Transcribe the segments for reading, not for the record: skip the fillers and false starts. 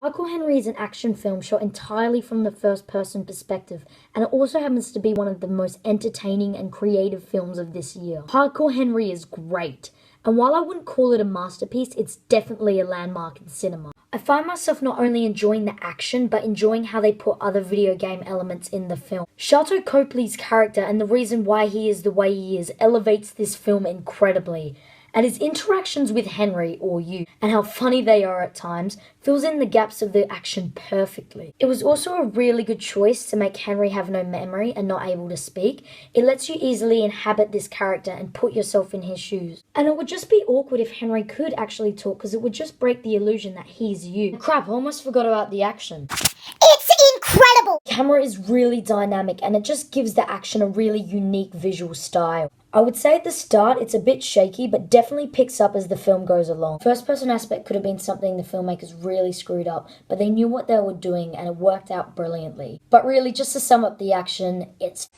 Hardcore Henry is an action film shot entirely from the first-person perspective, and it also happens to be one of the most entertaining and creative films of this year. Hardcore Henry is great, and while I wouldn't call it a masterpiece, it's definitely a landmark in cinema. I find myself not only enjoying the action, but enjoying how they put other video game elements in the film. Sharlto Copley's character and the reason why he is the way he is elevates this film incredibly. And his interactions with Henry, or you, and how funny they are at times, fills in the gaps of the action perfectly. It was also a really good choice to make Henry have no memory and not able to speak. It lets you easily inhabit this character and put yourself in his shoes. And it would just be awkward if Henry could actually talk, because it would just break the illusion that he's you. Crap, I almost forgot about the action. It's incredible! The camera is really dynamic and it just gives the action a really unique visual style. I would say at the start it's a bit shaky, but definitely picks up as the film goes along. First person aspect could have been something the filmmakers really screwed up, but they knew what they were doing and it worked out brilliantly. But really, just to sum up the action, it's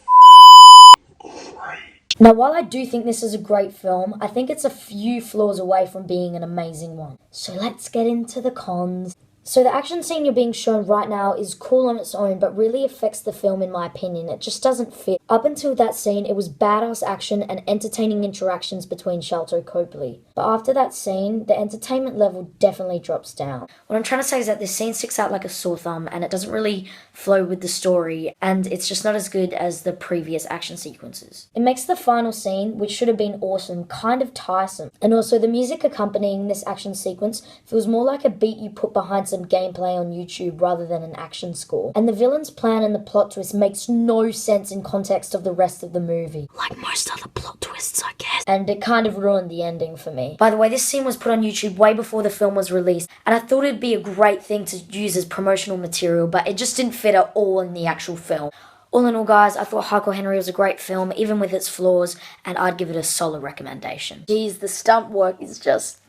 great. Now, while I do think this is a great film, I think it's a few flaws away from being an amazing one. So let's get into the cons. So the action scene you're being shown right now is cool on its own, but really affects the film in my opinion. It just doesn't fit. Up until that scene, it was badass action and entertaining interactions between Sharlto Copley. But after that scene, the entertainment level definitely drops down. What I'm trying to say is that this scene sticks out like a sore thumb, and it doesn't really flow with the story, and it's just not as good as the previous action sequences. It makes the final scene, which should have been awesome, kind of tiresome. And also the music accompanying this action sequence feels more like a beat you put behind some gameplay on YouTube rather than an action score. And the villain's plan and the plot twist makes no sense in context of the rest of the movie. Like most other plot twists, I guess. And it kind of ruined the ending for me. By the way, this scene was put on YouTube way before the film was released, and I thought it'd be a great thing to use as promotional material, but it just didn't fit at all in the actual film. All in all, guys, I thought Hardcore Henry was a great film, even with its flaws, and I'd give it a solid recommendation. Geez, the stunt work is just...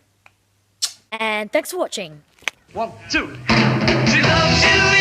And thanks for watching. 1, 2. She loves you.